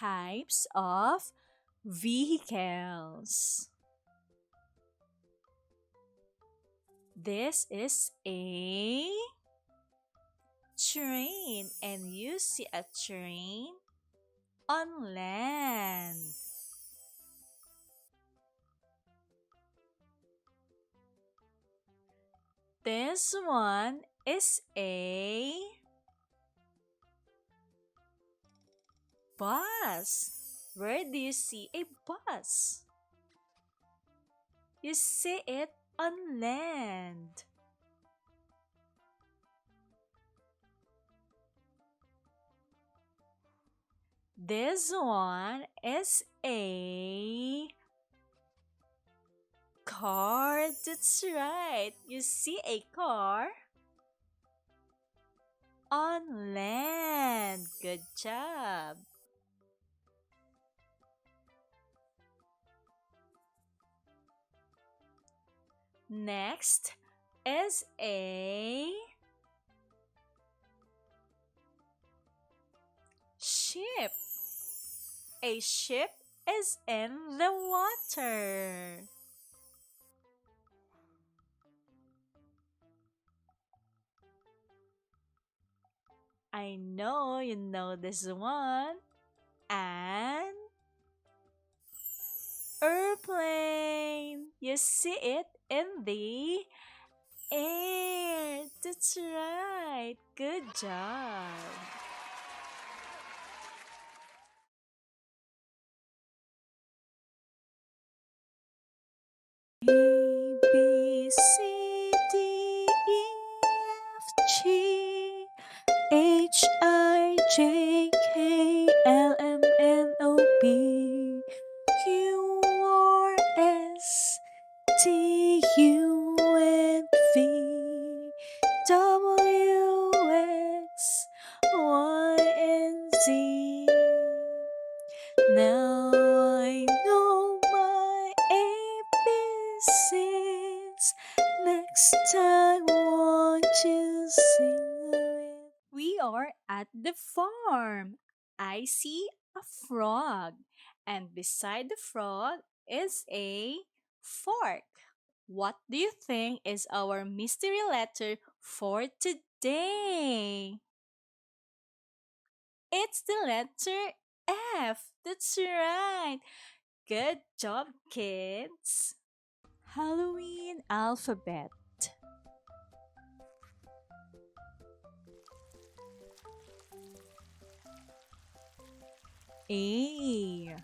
types of vehicles. This is a train, and you see a train on land. This one is a bus. Where do you see a bus? You see it on land. This one is a car. That's right. You see a car on land. Good job. Next is a ship. A ship is in the water. I know you know this one. An airplane. You see it in the air. That's right. Good job. A B C D E F G H I J K L M N O P Q R S T U N V W X Y and Z. Now I know my ABCs. Next time, won't you sing with? We are at the farm. I see a frog, and beside the frog is a fork. What do you think is our mystery letter for today? It's the letter F. That's right. Good job, kids. Halloween alphabet. A.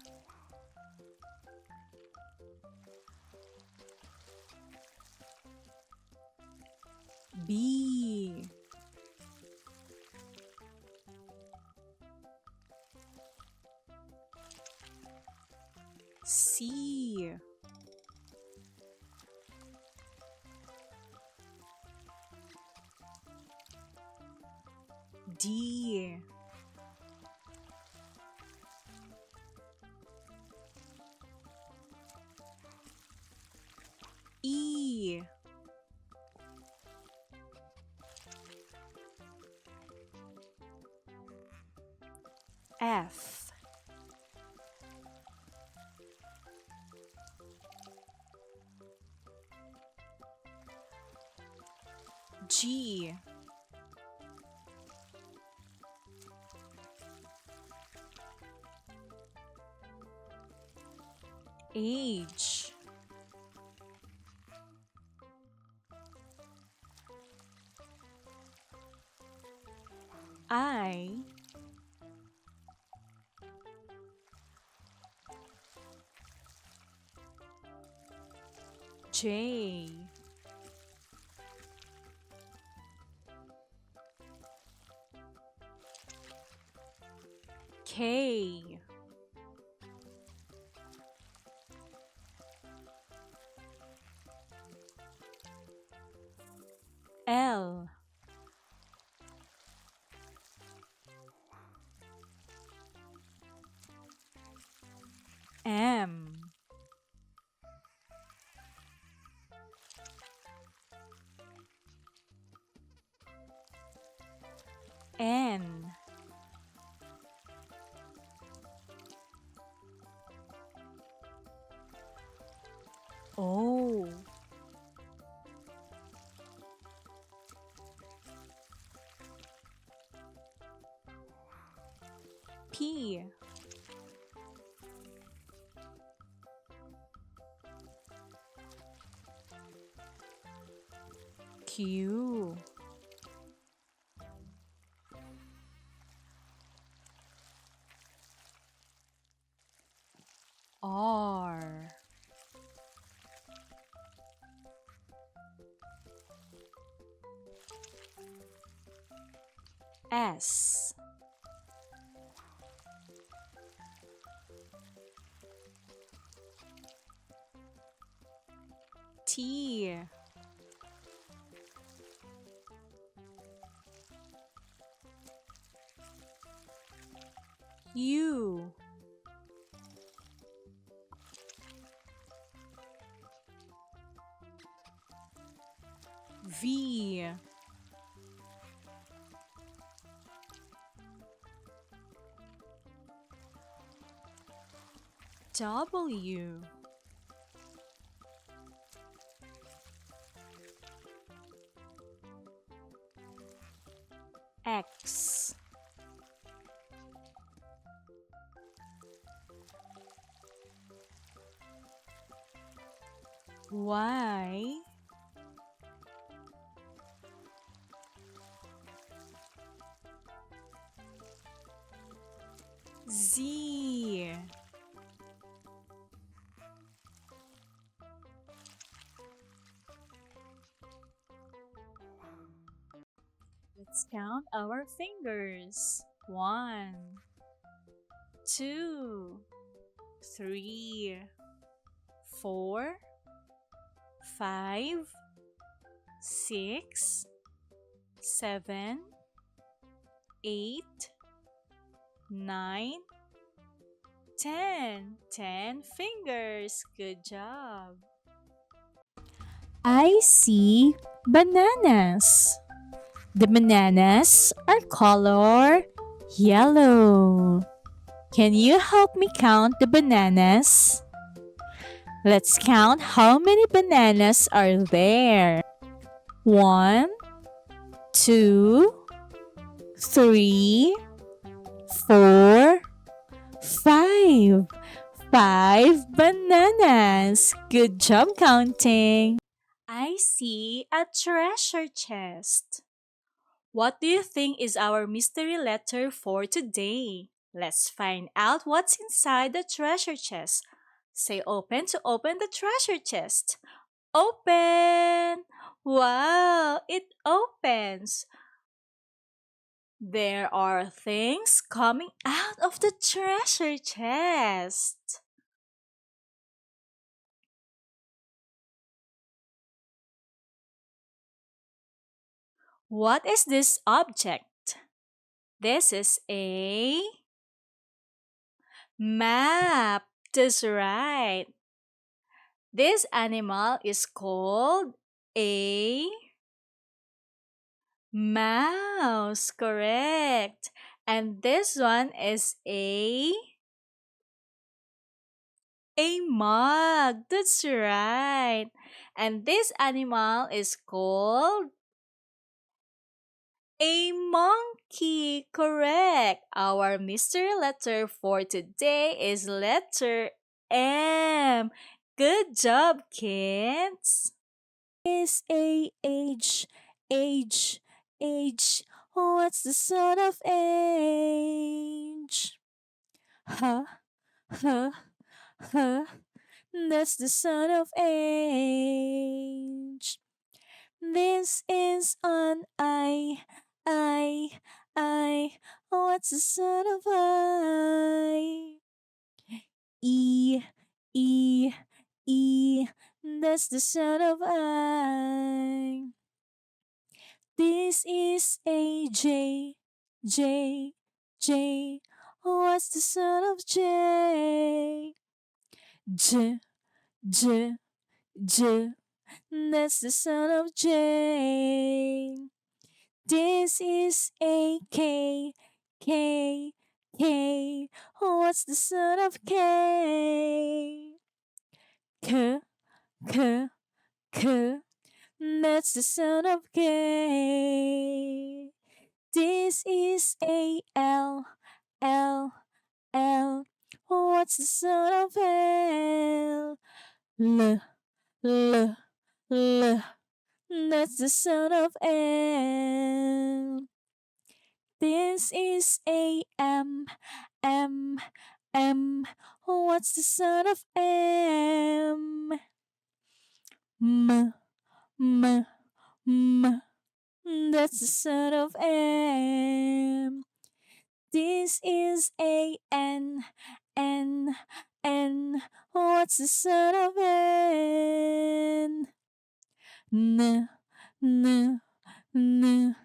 B. C. D. E. F. G. H. I. J. K. L. M. N. O. P. Q. R. S. T. U. V. W. X. Y. Z. Let's count our fingers. 1, 2, 3, 4, 5, 6, 7, 8, 9, 10. 10 fingers. Good job. I see bananas. The bananas are color yellow. Can you help me count the bananas? Let's count how many bananas are there. 1, 2, 3, 4, 5. 5 bananas. Good job counting. I see a treasure chest. What do you think is our mystery letter for today? Let's find out what's inside the treasure chest. Say open to open the treasure chest. Open! Wow, it opens. There are things coming out of the treasure chest. What is this object? This is a map. That's right. This animal is called a mouse. Correct. And this one is a mug. That's right. And this animal is called a monkey. Correct. Our mystery letter for today is letter M. Good job, kids. Is a age, age. What's the sound of age? Huh, huh, huh. That's the sound of age. This is an I. What's the sound of I? E, E, E. That's the sound of I. This is a J, J. What's the sound of J? J, J, J. That's the sound of J. This is a K. What's the sound of K? K, K, K. That's the sound of K. This is A, L, L, L. What's the sound of L? L, L, L. That's the sound of L. This is A, M, M, M. What's the sound of M? M, M, M. That's the sound of M. This is A, N, N, N. What's the sound of N? N, N, N.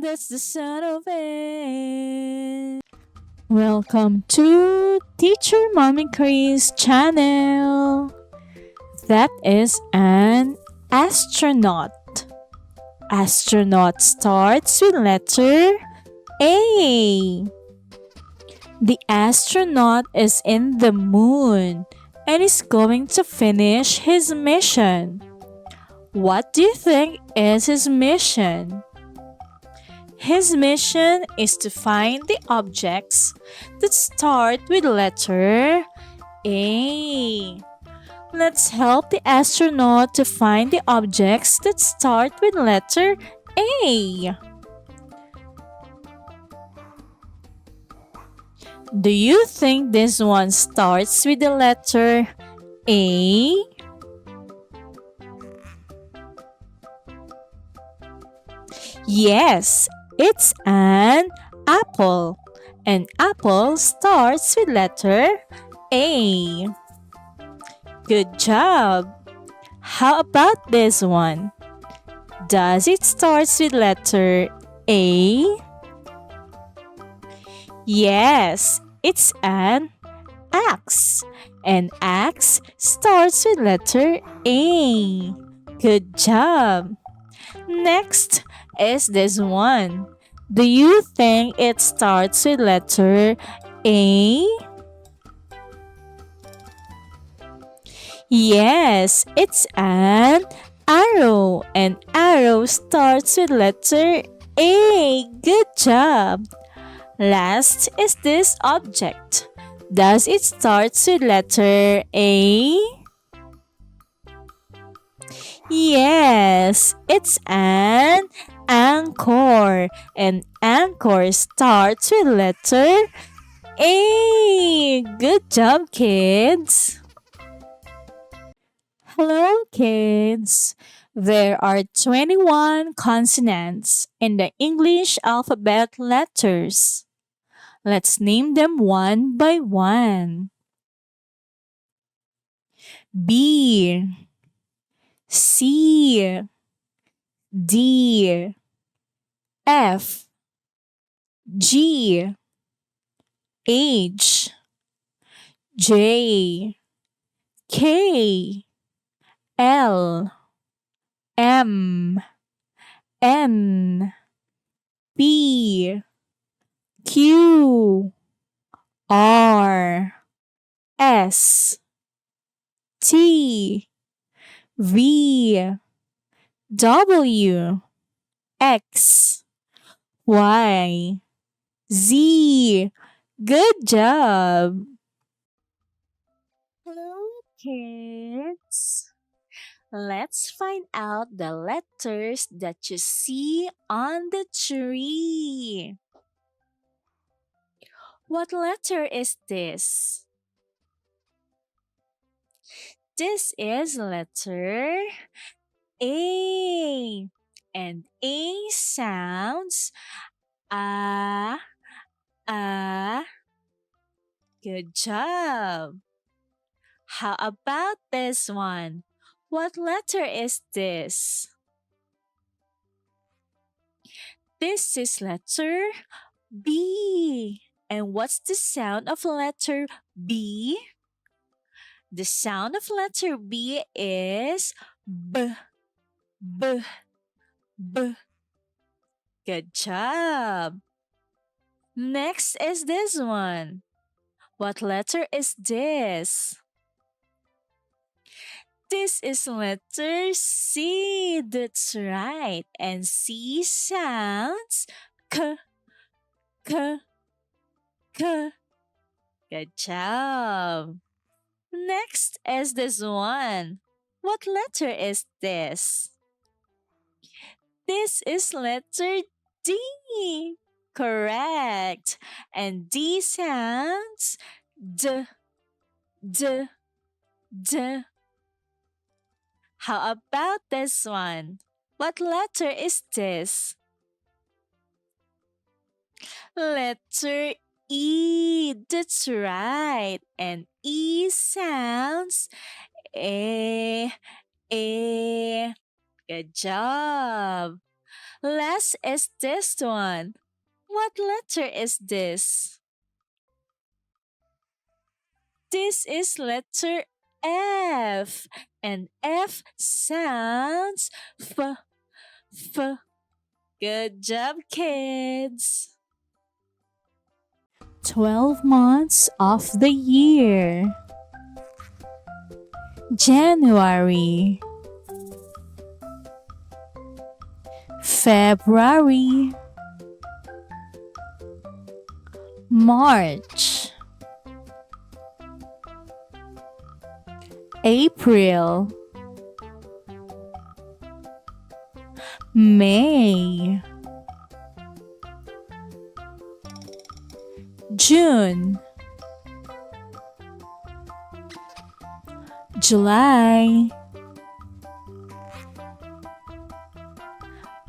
That's the sound of N. Welcome to Teacher Mommy Cris channel. That is an astronaut. Astronaut starts with letter A. The astronaut is in the moon and is going to finish his mission. What do you think is his mission? His mission is to find the objects that start with letter A. Let's help the astronaut to find the objects that start with letter A. Do you think this one starts with the letter A? Yes, it's an apple. An apple starts with letter A. Good job. How about this one? Does it start with letter A? Yes, it's an axe. An axe starts with letter A. Good job. Next is this one. Do you think it starts with letter A? Yes, it's an arrow. An arrow starts with letter A. Good job. Last is this object. Does it start with letter A? Yes, it's an anchor. An anchor starts with letter A. Good job, kids. Hello, kids. There are 21 consonants in the English alphabet letters. Let's name them one by one. B, C, D, F, G, H, J, K, L, M, N, P, Q, R, S, T, V, W, X, Y, Z. Good job. Hello, kids. Let's find out the letters that you see on the tree. What letter is this? This is letter A. And A sounds ah. Good job. How about this one? What letter is this? This is letter B. And what's the sound of letter B? The sound of letter B is B, B, B. Good job. Next is this one. What letter is this? This is letter C. That's right. And C sounds k, k, k. Good job. Next is this one. What letter is this? This is letter D. Correct. And D sounds d, d, d. How about this one? What letter is this? Letter E. That's right. And E sounds eh, eh. Good job. Last is this one. What letter is this? This is letter F. And F sounds f, f. Good job, kids. 12 months of the year. January, February, March, April, May, June, July,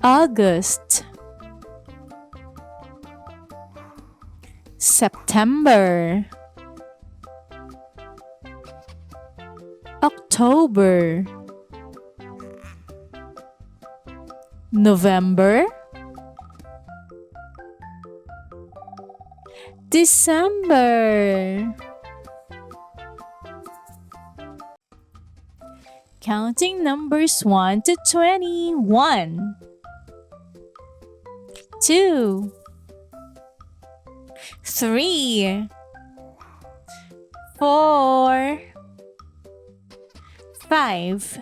August, September, October, November, December. Counting numbers 1 to 20. 1, 2, 3, 4, 5,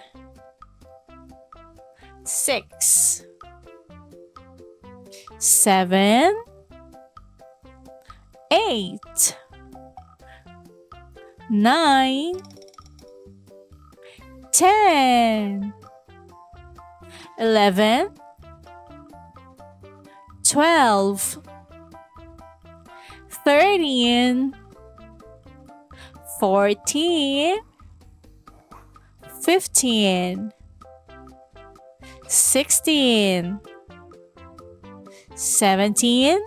6, 7, 8, 9, 10, 11, 12, 13, 14, 15, 16, 17,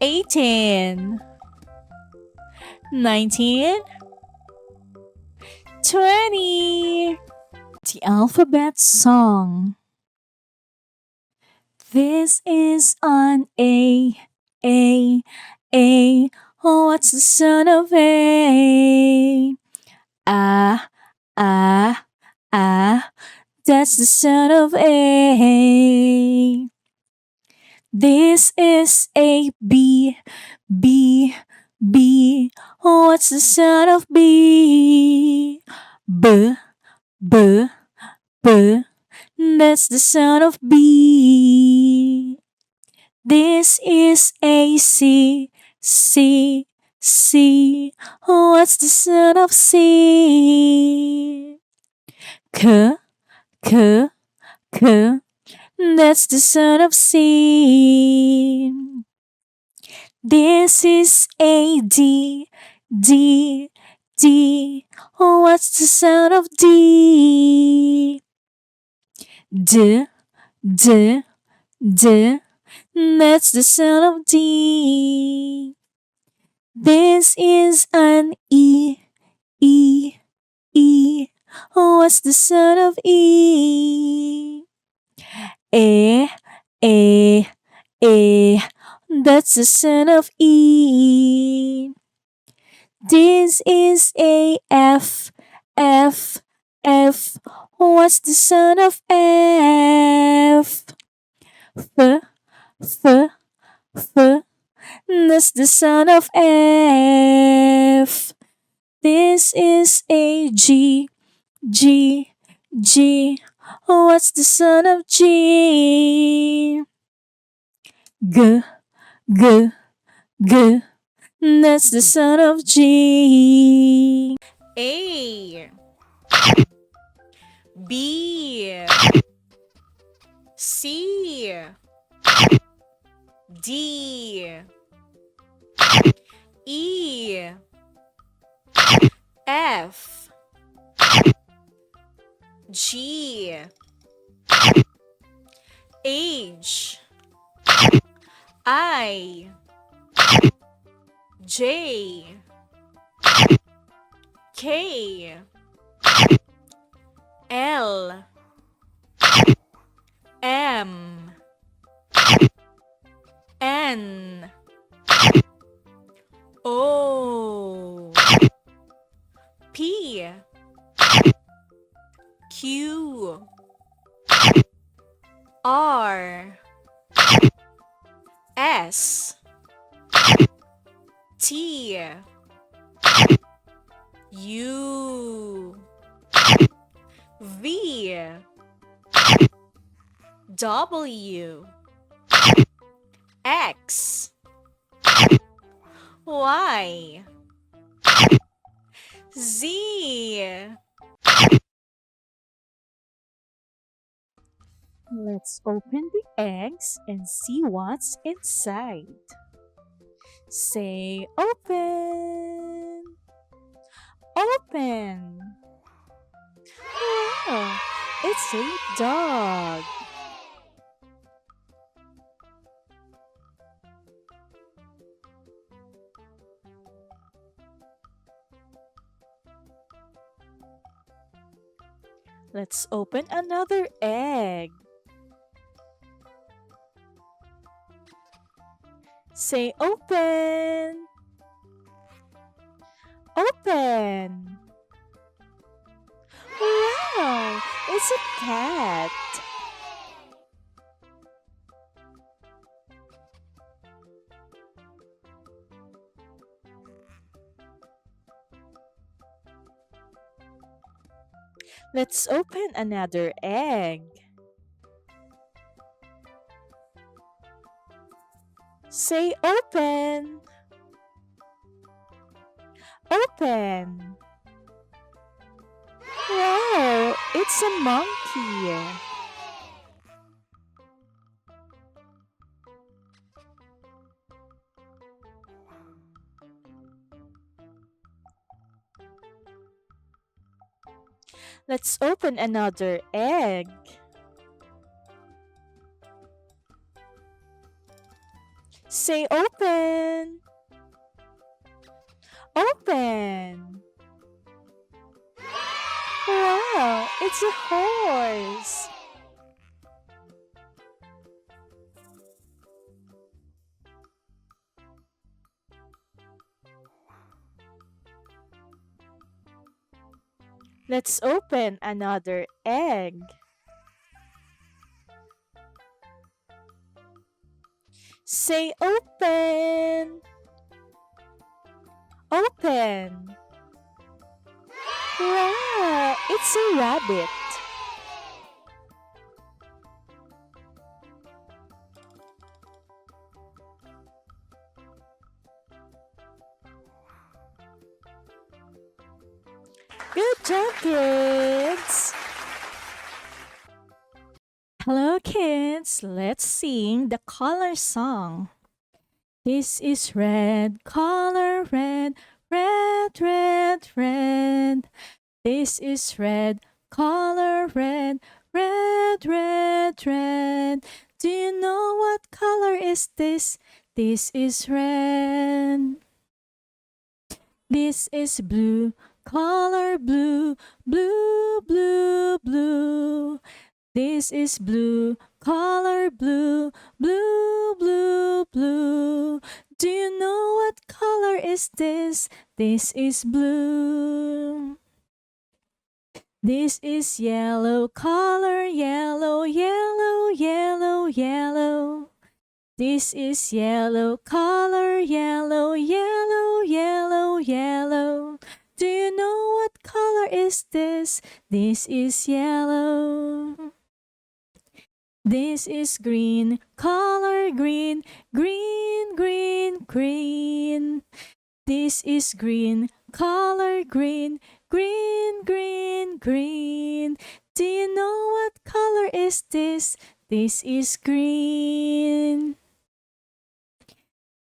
18, 19, 20. The alphabet song. This is on A, A, A. Oh, what's the sound of A? Ah, ah, ah. That's the sound of A. This is A, B, B, B. Oh, what's the sound of B? B, B, B. That's the sound of B. This is A, C, C, C. Oh, what's the sound of C? K, K, K. That's the sound of C. This is A, D, D, D. Oh, what's the sound of D? D, D, D. That's the sound of D. This is an E, E, E. Oh, what's the sound of E? A, A, A. That's the sound of E. This is a F, F, F. What's the sound of F? F, F, F. That's the sound of F. This is a G, G, G. What's the son of G? G, G, G. That's the son of G. A, B, C, D, E, F, G, H, I, J, K, L, M, N, O, P, Q, R, S, T, U, V, W, X, Y, Z. Let's open the eggs and see what's inside. Say open. Open. Wow, it's a dog. Let's open another egg. Say open. Open. Wow, it's a cat. Let's open another egg. Say open. Open. Wow, it's a monkey. Let's open another egg. Say open. Open. Wow, it's a horse. Let's open another egg. Say open. Open. Wow, it's a rabbit. Good job, kids! Hello, kids! Let's sing the color song. This is red, color red, red, red, red. This is red, color red, red, red, red. Do you know what color is this? This is red. This is blue, color blue, blue, blue, blue. This is blue, color blue, blue, blue, blue. Do you know what color is this? This is blue. This is yellow, color yellow, yellow, yellow, yellow. This is yellow, color yellow, yellow, yellow, yellow. Do you is this? This is yellow. This is green, color green, green, green, green. This is green, color green, green, green, green. Do you know what color is this? This is green.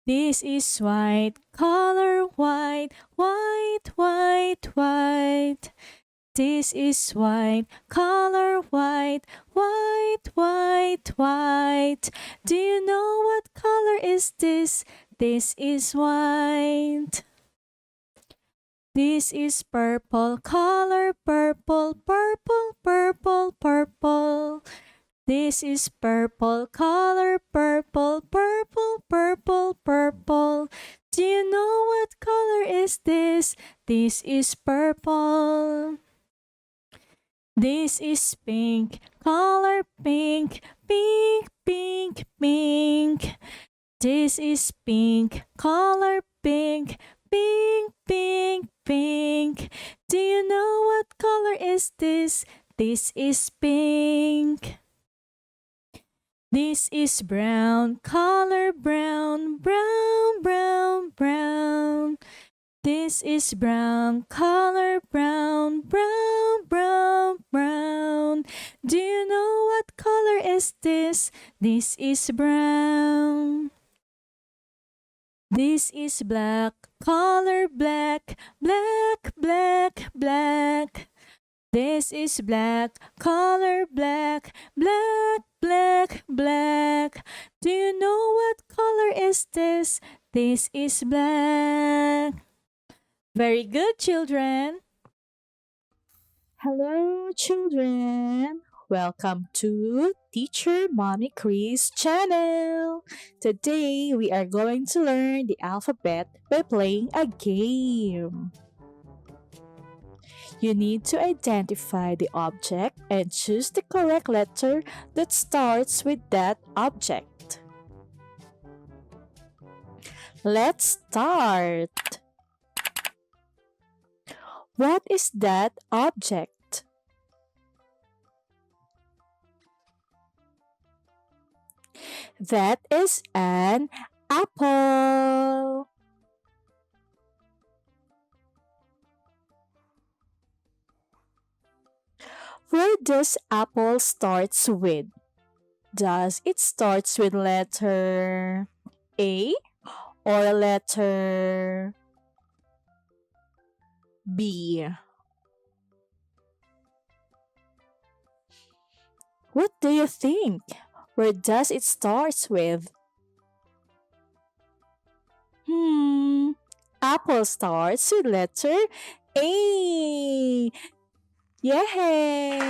This is white, color white, white, white, white. This is white, color white, white, white, white. Do you know what color is this? This is white. This is purple, color purple, purple, purple, purple. This is purple, color purple, purple, purple, purple. Do you know what color is this? This is purple. This is pink, color pink, pink, pink, pink. This is pink, color pink, pink, pink, pink. Do you know what color is this? This is pink. This is brown, color brown, brown, brown, brown. This is brown, color brown, brown, brown, brown. Do you know what color is this? This is brown. This is black, color black, black, black, black. This is black, color black, black, black, black. Do you know what color is this? This is black. Very good, children. Hello, children. Welcome to Teacher Mommy Cris channel. Today, we are going to learn the alphabet by playing a game. You need to identify the object and choose the correct letter that starts with that object. Let's start. What is that object? That is an apple. Where does apple starts with? Does it starts with letter A or letter B? What do you think? Where does it starts with? Apple starts with letter A. Yay!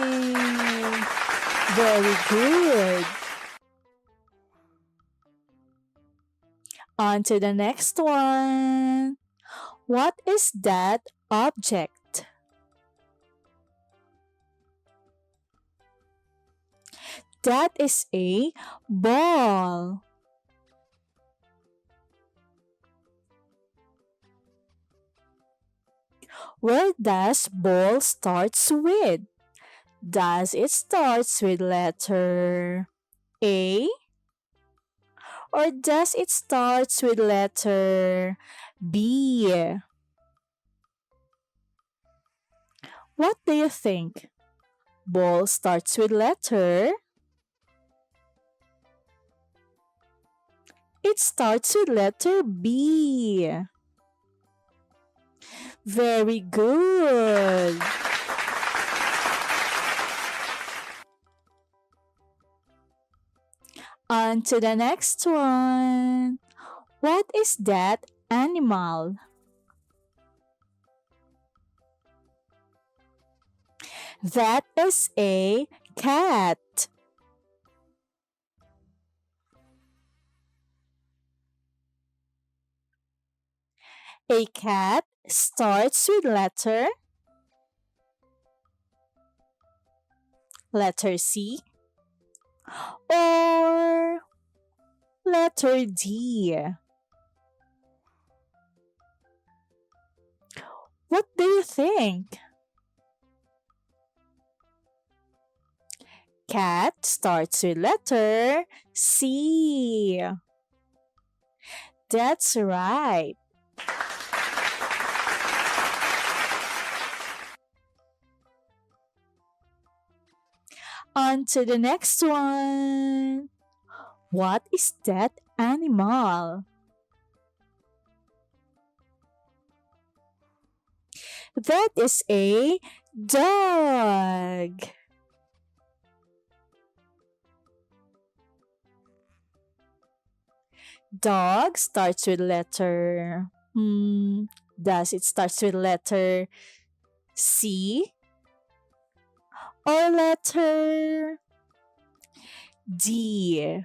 Very good. On to the next one. What is that object? That is a ball. Where does ball starts with? Does it starts with letter A? Or does it starts with letter B? What do you think? Ball starts with letter? It starts with letter B. Very good. On to the next one. What is that animal? That is a cat. A cat starts with letter C or letter D. What do you think? Cat starts with letter C. That's right. On to the next one. What is that animal? That is a dog. Dog starts with letter. Does it starts with letter C or letter D?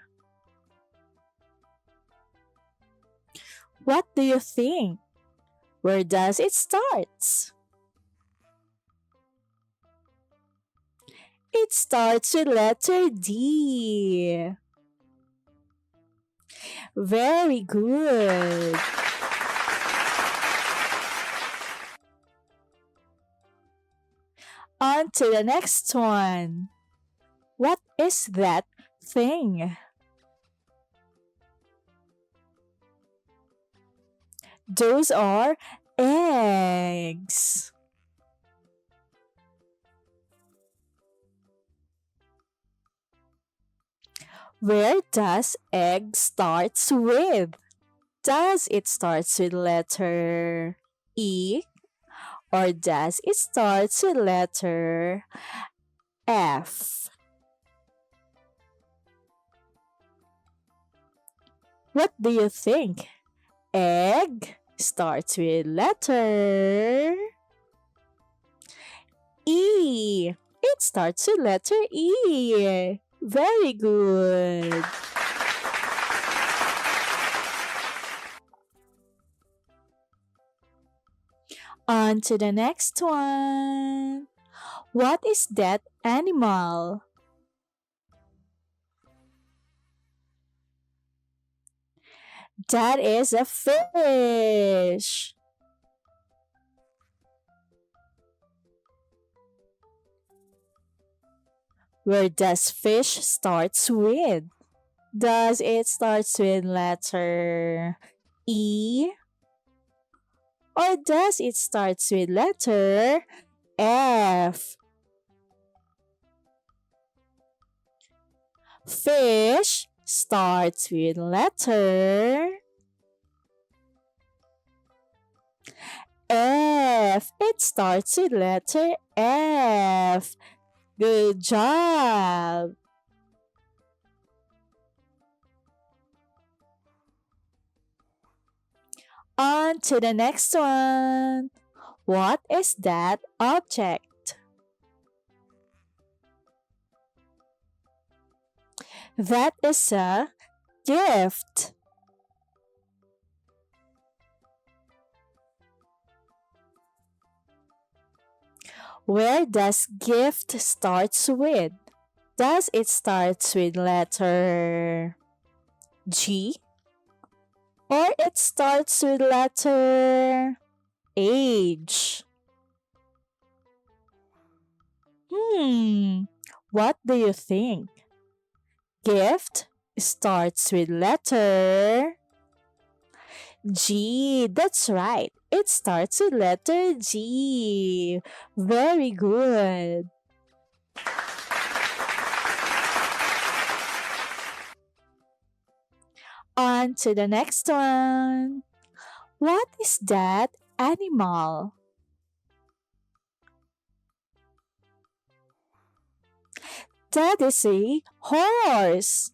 What do you think? Where does it start? It starts with letter D. Very good. On to the next one. What is that thing? Those are eggs. Where does egg starts with? Does it starts with letter E or does it starts with letter F? What do you think? Egg starts with letter E. It starts with letter E. Very good. On to the next one. What is that animal? That is a fish. Where does fish starts with? Does it starts with letter E? Or does it starts with letter F? Fish starts with letter F. It starts with letter F. Good job. On to the next one. What is that object? That is a gift. Where does gift starts with? Does it starts with letter G? Or it starts with letter H? What do you think? Gift starts with letter G. That's right. It starts with letter G. Very good. On to the next one. What is that animal? That is a horse.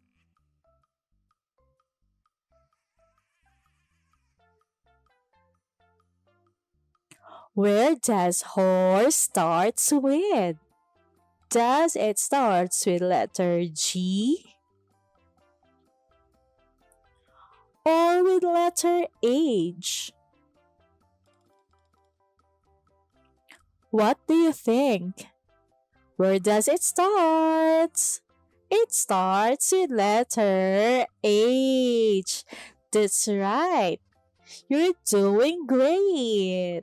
Where does horse starts with? Does it starts with letter G? Or with letter H? What do you think? Where does it start? It starts with letter H. That's right. You're doing great.